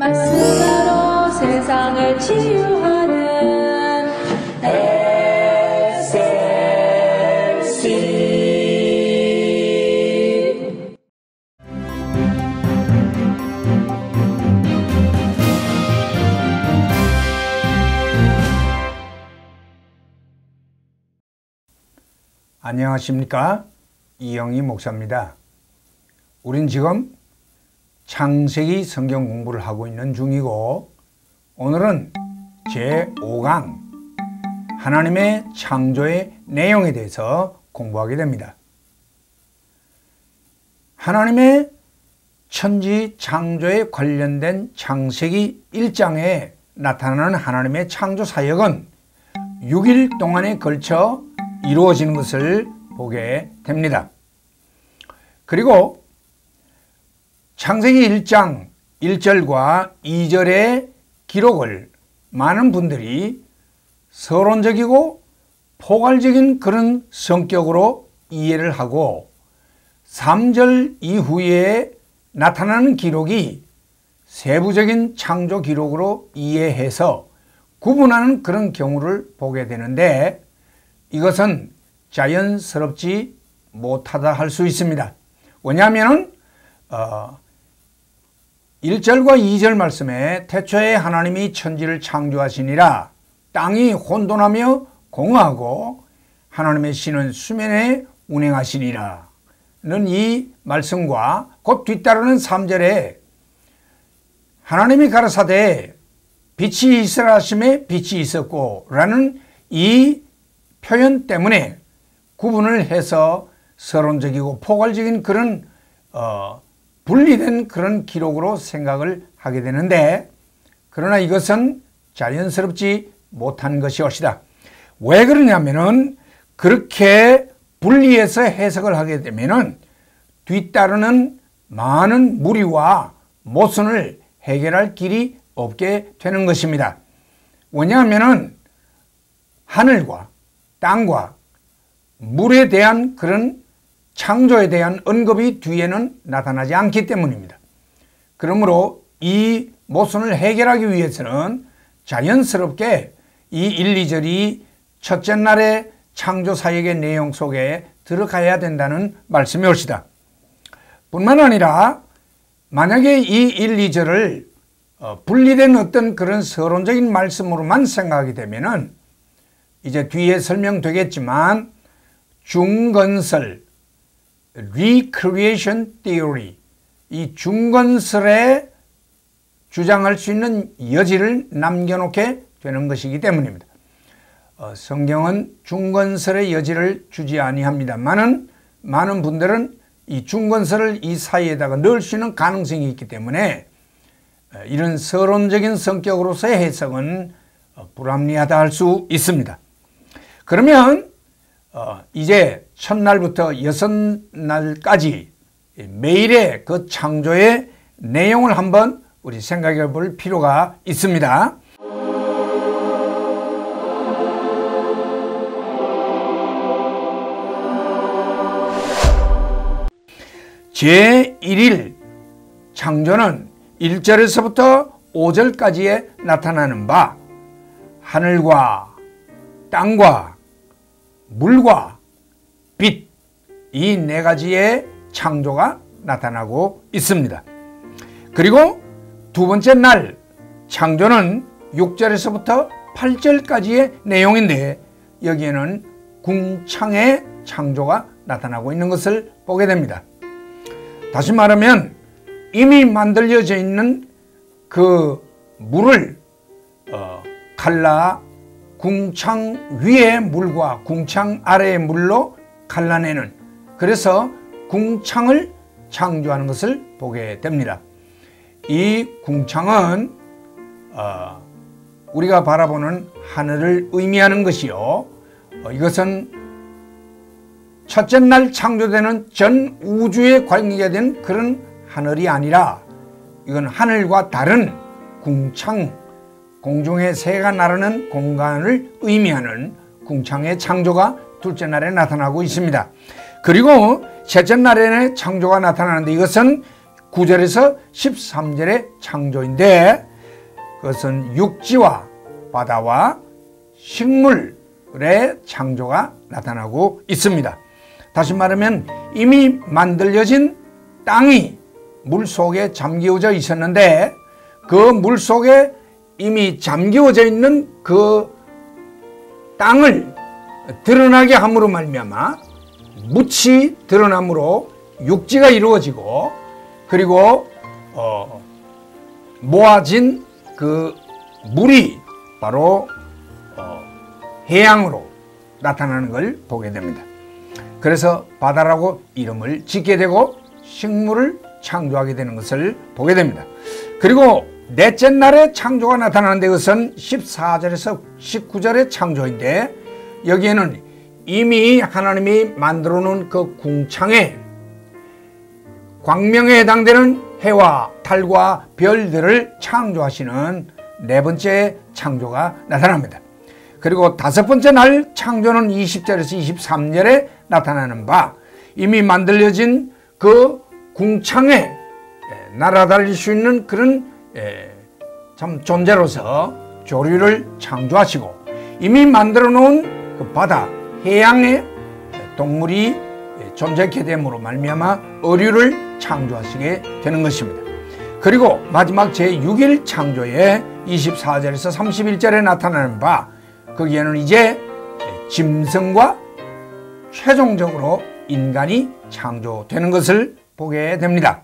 말씀으로 세상을 치유하는 SLC. 안녕하십니까? 이영희 목사입니다. 우린 지금 창세기 성경 공부를 하고 있는 중이고, 오늘은 제5강 하나님의 창조의 내용에 대해서 공부하게 됩니다. 하나님의 천지 창조에 관련된 창세기 1장에 나타나는 하나님의 창조 사역은 6일 동안에 걸쳐 이루어지는 것을 보게 됩니다. 그리고 창세기 1장 1절과 2절의 기록을 많은 분들이 서론적이고 포괄적인 그런 성격으로 이해를 하고, 3절 이후에 나타나는 기록이 세부적인 창조 기록으로 이해해서 구분하는 그런 경우를 보게 되는데, 이것은 자연스럽지 못하다 할 수 있습니다. 왜냐하면 1절과 2절 말씀에 태초에 하나님이 천지를 창조하시니라, 땅이 혼돈하며 공허하고 하나님의 신은 수면에 운행하시니라 는 이 말씀과 곧 뒤따르는 3절에 하나님이 가라사대 빛이 있으라 하심에 빛이 있었고 라는 이 표현 때문에 구분을 해서 서론적이고 포괄적인 그런 분리된 그런 기록으로 생각을 하게 되는데, 그러나 이것은 자연스럽지 못한 것이옵시다. 왜 그러냐면은 그렇게 분리해서 해석을 하게 되면은 뒤따르는 많은 무리와 모순을 해결할 길이 없게 되는 것입니다. 왜냐하면은 하늘과 땅과 물에 대한 그런 창조에 대한 언급이 뒤에는 나타나지 않기 때문입니다. 그러므로 이 모순을 해결하기 위해서는 자연스럽게 이 1, 2절이 첫째 날의 창조 사역의 내용 속에 들어가야 된다는 말씀이 옳시다. 뿐만 아니라 만약에 이 1, 2절을 분리된 어떤 그런 서론적인 말씀으로만 생각하게 되면은 이제 뒤에 설명되겠지만 중건설, Recreation Theory, 이 중건설에 주장할 수 있는 여지를 남겨놓게 되는 것이기 때문입니다. 성경은 중건설의 여지를 주지 아니합니다만은 많은 분들은 이 중건설을 이 사이에다가 넣을 수 있는 가능성이 있기 때문에 이런 서론적인 성격으로서의 해석은 불합리하다 할 수 있습니다. 그러면 이제 첫날부터 6날까지 매일의 그 창조의 내용을 한번 우리 생각해 볼 필요가 있습니다. 제1일 창조는 1절에서부터 5절까지에 나타나는 바 하늘과 땅과 물과 빛, 이 네 가지의 창조가 나타나고 있습니다. 그리고 두 번째 날 창조는 6절에서부터 8절까지의 내용인데, 여기에는 궁창의 창조가 나타나고 있는 것을 보게 됩니다. 다시 말하면 이미 만들어져 있는 그 물을 갈라 궁창 위의 물과 궁창 아래의 물로 갈라내는, 그래서 궁창을 창조하는 것을 보게 됩니다. 이 궁창은 우리가 바라보는 하늘을 의미하는 것이요, 이것은 첫째 날 창조되는 전 우주에 관계된 그런 하늘이 아니라 이건 하늘과 다른 궁창, 공중의 새가 나르는 공간을 의미하는 궁창의 창조가 둘째 날에 나타나고 있습니다. 그리고 셋째 날에는 창조가 나타나는데, 이것은 9절에서 13절의 창조인데 그것은 육지와 바다와 식물의 창조가 나타나고 있습니다. 다시 말하면 이미 만들어진 땅이 물속에 잠기워져 있었는데 그 물속에 이미 잠기워져 있는 그 땅을 드러나게 함으로 말미암아 묻이 드러남으로 육지가 이루어지고 그리고 모아진 그 물이 바로 해양으로 나타나는 걸 보게 됩니다. 그래서 바다라고 이름을 짓게 되고 식물을 창조하게 되는 것을 보게 됩니다. 그리고 넷째 날에 창조가 나타나는데 그것은 14절에서 19절의 창조인데 여기에는 이미 하나님이 만들어 놓은 그 궁창에 광명에 해당되는 해와 달과 별들을 창조하시는 네 번째 창조가 나타납니다. 그리고 다섯 번째 날 창조는 20절에서 23절에 나타나는 바 이미 만들어진 그 궁창에 날아다닐 수 있는 그런 참 존재로서 조류를 창조하시고 이미 만들어 놓은 그 바다 해양의 동물이 존재케 됨으로 말미암아 어류를 창조하시게 되는 것입니다. 그리고 마지막 제6일 창조에 24절에서 31절에 나타나는 바 거기에는 이제 짐승과 최종적으로 인간이 창조되는 것을 보게 됩니다.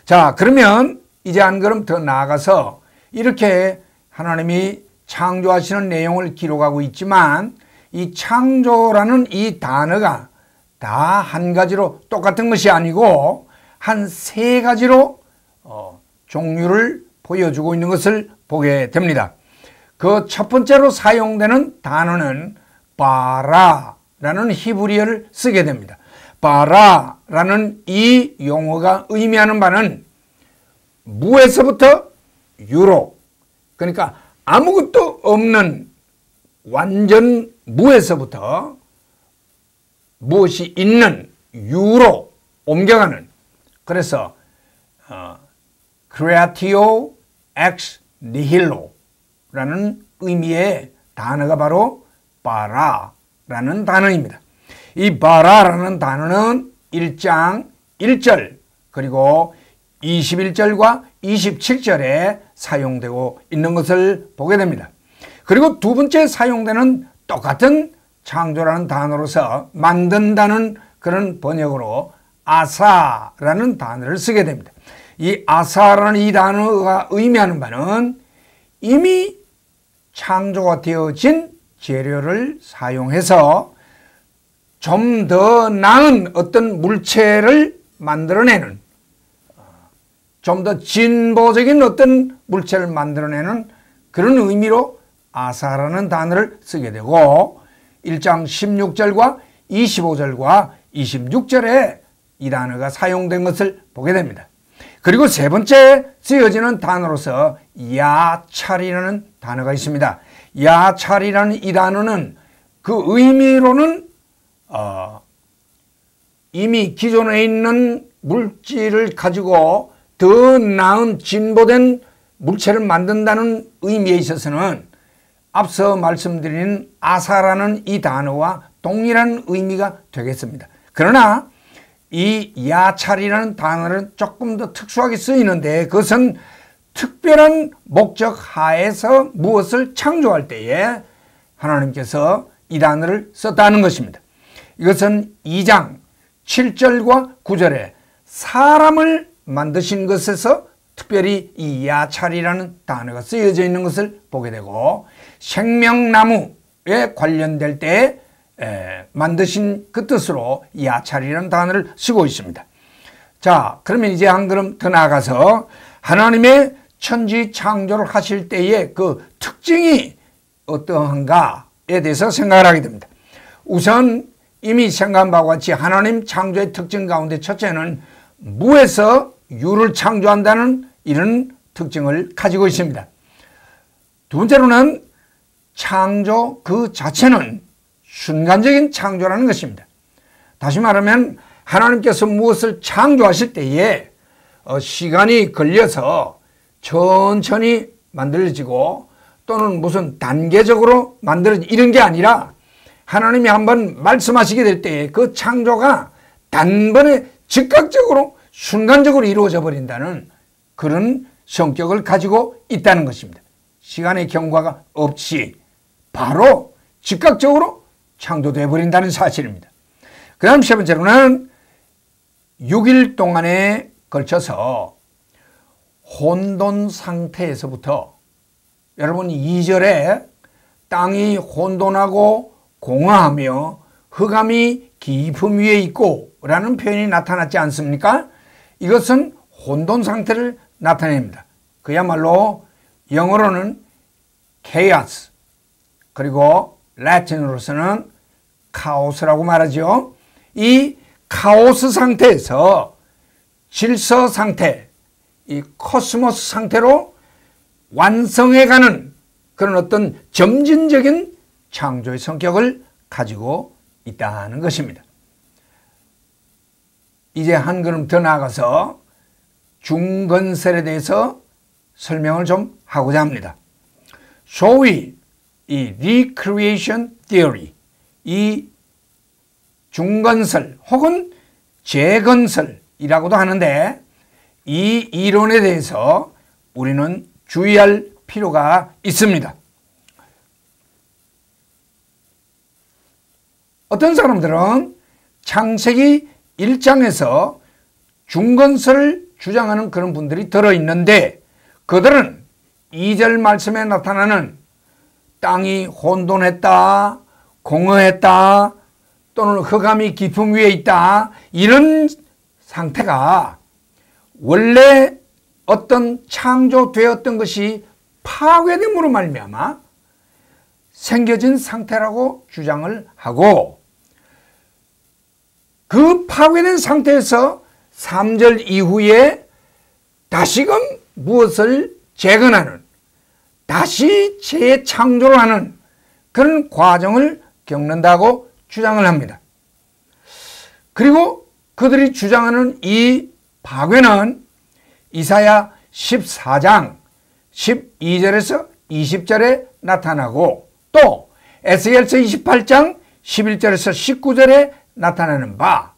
자, 그러면 이제 한 걸음 더 나아가서 이렇게 하나님이 창조하시는 내용을 기록하고 있지만 이 창조라는 이 단어가 다 한 가지로 똑같은 것이 아니고 한 세 가지로 종류를 보여주고 있는 것을 보게 됩니다. 그 첫 번째로 사용되는 단어는 바라라는 히브리어를 쓰게 됩니다. 바라라는 이 용어가 의미하는 바는 무에서부터 유로, 그러니까 아무것도 없는 완전 무에서부터 무엇이 있는 유로 옮겨가는, 그래서 creatio ex nihilo 라는 의미의 단어가 바로 바라라는 단어입니다. 이 바라라는 단어는 1장 1절 그리고 21절과 27절에 사용되고 있는 것을 보게 됩니다. 그리고 두 번째 사용되는 똑같은 창조라는 단어로서 만든다는 그런 번역으로 아사라는 단어를 쓰게 됩니다. 이 아사라는 이 단어가 의미하는 바는 이미 창조가 되어진 재료를 사용해서 좀 더 나은 어떤 물체를 만들어내는, 좀 더 진보적인 어떤 물체를 만들어내는 그런 의미로 아사라는 단어를 쓰게 되고 1장 16절과 25절과 26절에 이 단어가 사용된 것을 보게 됩니다. 그리고 세 번째 쓰여지는 단어로서 야찰이라는 단어가 있습니다. 야찰이라는 이 단어는 그 의미로는 이미 기존에 있는 물질을 가지고 더 나은 진보된 물체를 만든다는 의미에 있어서는 앞서 말씀드린 아사라는 이 단어와 동일한 의미가 되겠습니다. 그러나 이 야찰이라는 단어는 조금 더 특수하게 쓰이는데 그것은 특별한 목적 하에서 무엇을 창조할 때에 하나님께서 이 단어를 썼다는 것입니다. 이것은 2장 7절과 9절에 사람을 만드신 것에서 특별히 이 야찰이라는 단어가 쓰여져 있는 것을 보게 되고 생명나무에 관련될 때 만드신 그 뜻으로 야찰이라는 단어를 쓰고 있습니다. 자, 그러면 이제 한 걸음 더 나아가서 하나님의 천지 창조를 하실 때의 그 특징이 어떠한가에 대해서 생각을 하게 됩니다. 우선 이미 생각한 바와 같이 하나님 창조의 특징 가운데 첫째는 무에서 유를 창조한다는 이런 특징을 가지고 있습니다. 두 번째로는 창조 그 자체는 순간적인 창조라는 것입니다. 다시 말하면 하나님께서 무엇을 창조하실 때에 시간이 걸려서 천천히 만들어지고 또는 무슨 단계적으로 만들어지 이런 게 아니라 하나님이 한번 말씀하시게 될 때 그 창조가 단번에 즉각적으로 순간적으로 이루어져 버린다는 그런 성격을 가지고 있다는 것입니다. 시간의 경과가 없이 바로 즉각적으로 창조되어 버린다는 사실입니다. 그 다음 세 번째로는 6일 동안에 걸쳐서 혼돈 상태에서부터 여러분 2절에 땅이 혼돈하고 공허하며 흑암이 깊음 위에 있고 라는 표현이 나타났지 않습니까? 이것은 혼돈 상태를 나타냅니다. 그야말로 영어로는 chaos 그리고 라틴어로서는 카오스라고 말하죠. 이 카오스 상태에서 질서 상태, 이 코스모스 상태로 완성해가는 그런 어떤 점진적인 창조의 성격을 가지고 있다는 것입니다. 이제 한 걸음 더 나아가서 중건설에 대해서 설명을 좀 하고자 합니다. 소위 이 recreation theory, 이 중건설 혹은 재건설이라고도 하는데 이 이론에 대해서 우리는 주의할 필요가 있습니다. 어떤 사람들은 창세기 1장에서 중건설을 주장하는 그런 분들이 들어있는데 그들은 2절 말씀에 나타나는 땅이 혼돈했다, 공허했다, 또는 흑암이 깊음 위에 있다 이런 상태가 원래 어떤 창조되었던 것이 파괴됨으로 말미암아 생겨진 상태라고 주장을 하고 그 파괴된 상태에서 3절 이후에 다시금 무엇을 재건하는 다시 재창조를 하는 그런 과정을 겪는다고 주장을 합니다. 그리고 그들이 주장하는 이 파괴는 이사야 14장 12절에서 20절에 나타나고 또 에스겔서 28장 11절에서 19절에 나타나는 바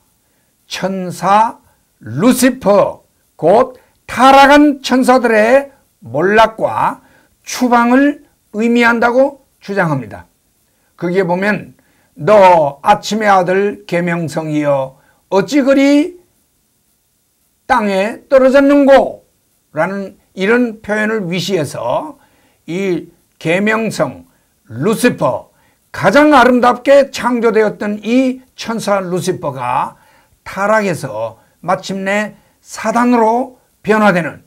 천사 루시퍼 곧 타락한 천사들의 몰락과 추방을 의미한다고 주장합니다. 거기에 보면 너 아침의 아들 계명성이여 어찌 그리 땅에 떨어졌는고 라는 이런 표현을 위시해서 이 계명성 루시퍼 가장 아름답게 창조되었던 이 천사 루시퍼가 타락해서 마침내 사단으로 변화되는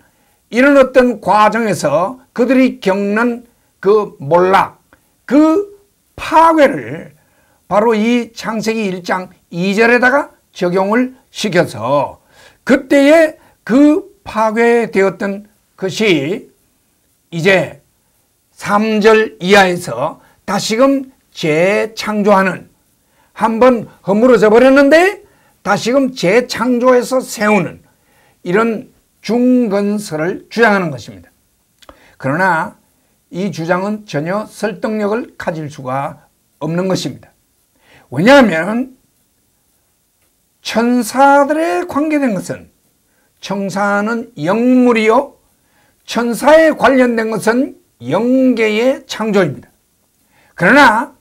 이런 어떤 과정에서 그들이 겪는 그 몰락, 그 파괴를 바로 이 창세기 1장 2절에다가 적용을 시켜서 그때의 그 파괴되었던 것이 이제 3절 이하에서 다시금 재창조하는 한번 허물어져 버렸는데 다시금 재창조해서 세우는 이런 중건설을 주장하는 것입니다. 그러나 이 주장은 전혀 설득력을 가질 수가 없는 것입니다. 왜냐하면 천사들에 관계된 것은 천사는 영물이요 천사에 관련된 것은 영계의 창조입니다. 그러나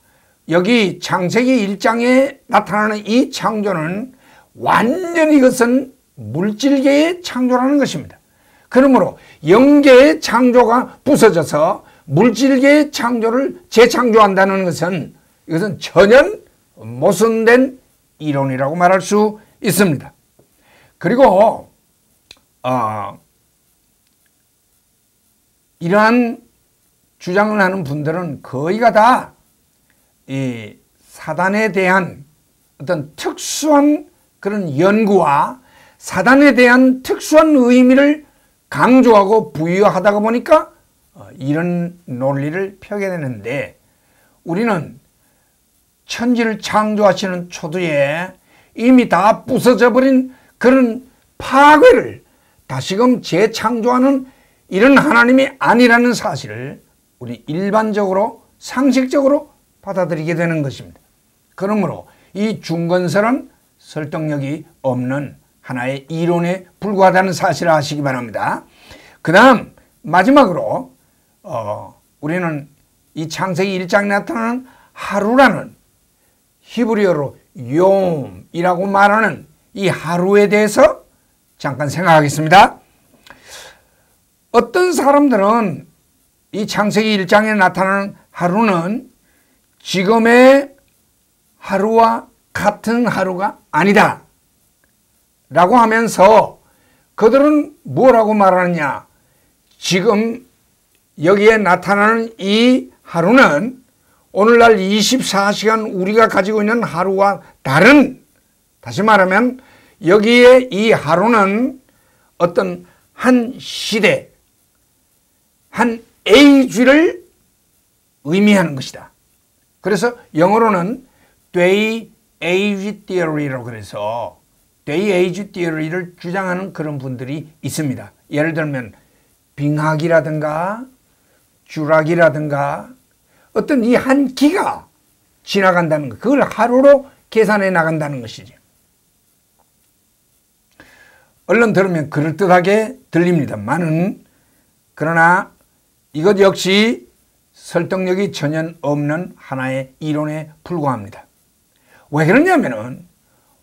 여기 창세기 1장에 나타나는 이 창조는 완전히 이것은 물질계의 창조라는 것입니다. 그러므로 영계의 창조가 부서져서 물질계의 창조를 재창조한다는 것은 이것은 전혀 모순된 이론이라고 말할 수 있습니다. 그리고 이러한 주장을 하는 분들은 거의가 다 이 사단에 대한 어떤 특수한 그런 연구와 사단에 대한 특수한 의미를 강조하고 부여하다가 보니까 이런 논리를 펴게 되는데 우리는 천지를 창조하시는 초두에 이미 다 부서져 버린 그런 파괴를 다시금 재창조하는 이런 하나님이 아니라는 사실을 우리 일반적으로 상식적으로 받아들이게 되는 것입니다. 그러므로 이 중건설은 설득력이 없는 하나의 이론에 불과하다는 사실을 아시기 바랍니다. 그 다음 마지막으로 우리는 이 창세기 1장에 나타나는 하루라는 히브리어로 욤이라고 말하는 이 하루에 대해서 잠깐 생각하겠습니다. 어떤 사람들은 이 창세기 1장에 나타나는 하루는 지금의 하루와 같은 하루가 아니다 라고 하면서 그들은 뭐라고 말하느냐, 지금 여기에 나타나는 이 하루는 오늘날 24시간 우리가 가지고 있는 하루와 다른, 다시 말하면 여기에 이 하루는 어떤 한 시대, 한 age를 의미하는 것이다. 그래서 영어로는 day age theory라고 그래서 day age theory를 주장하는 그런 분들이 있습니다. 예를 들면 빙하기라든가 주라기라든가 어떤 이 한 기가 지나간다는 것, 그걸 하루로 계산해 나간다는 것이죠. 얼른 들으면 그럴듯하게 들립니다만은 그러나 이것 역시 설득력이 전혀 없는 하나의 이론에 불과합니다. 왜 그러냐면은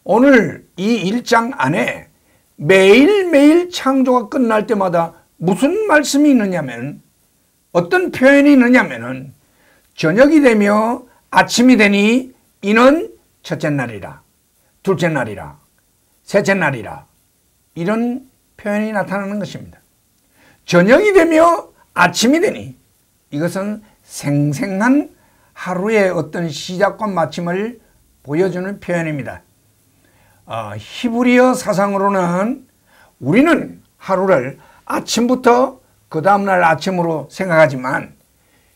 오늘 이 1장 안에 매일매일 창조가 끝날 때마다 무슨 말씀이 있느냐면, 어떤 표현이 있느냐면은 저녁이 되며 아침이 되니 이는 첫째 날이라, 둘째 날이라, 셋째 날이라, 이런 표현이 나타나는 것입니다. 저녁이 되며 아침이 되니 이것은 생생한 하루의 어떤 시작과 마침을 보여주는 표현입니다. 히브리어 사상으로는 우리는 하루를 아침부터 그 다음날 아침으로 생각하지만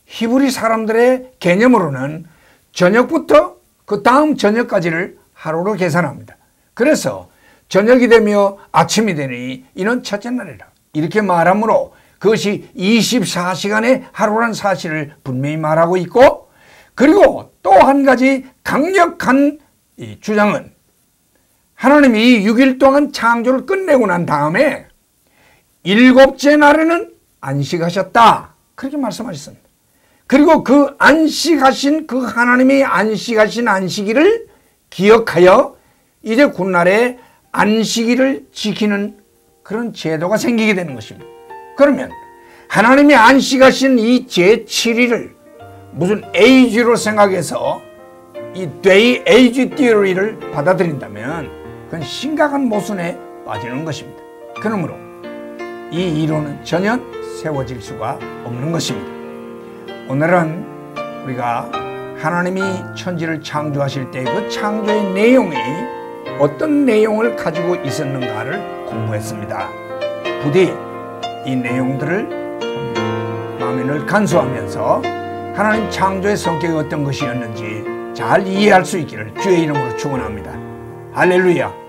히브리 사람들의 개념으로는 저녁부터 그 다음 저녁까지를 하루로 계산합니다. 그래서 저녁이 되며 아침이 되니 이는 첫째 날이라 이렇게 말하므로 그것이 24시간의 하루라는 사실을 분명히 말하고 있고, 그리고 또 한 가지 강력한 이 주장은 하나님이 6일 동안 창조를 끝내고 난 다음에 일곱째 날에는 안식하셨다, 그렇게 말씀하셨습니다. 그리고 그 안식하신, 그 하나님이 안식하신 안식일을 기억하여 이제 굿날에 안식일을 지키는 그런 제도가 생기게 되는 것입니다. 그러면 하나님이 안식하신 이 제7일을 무슨 에이지로 생각해서 이 day age theory를 받아들인다면 그건 심각한 모순에 빠지는 것입니다. 그러므로 이 이론은 전혀 세워질 수가 없는 것입니다. 오늘은 우리가 하나님이 천지를 창조하실 때 그 창조의 내용이 어떤 내용을 가지고 있었는가를 공부했습니다. 부디 이 내용들을 마음에 늘 간수하면서 하나님 창조의 성격이 어떤 것이었는지 잘 이해할 수 있기를 주의 이름으로 축원합니다. 할렐루야.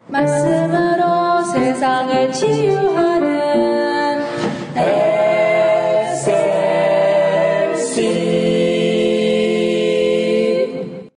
말씀으로 세상을 치유하는 SLC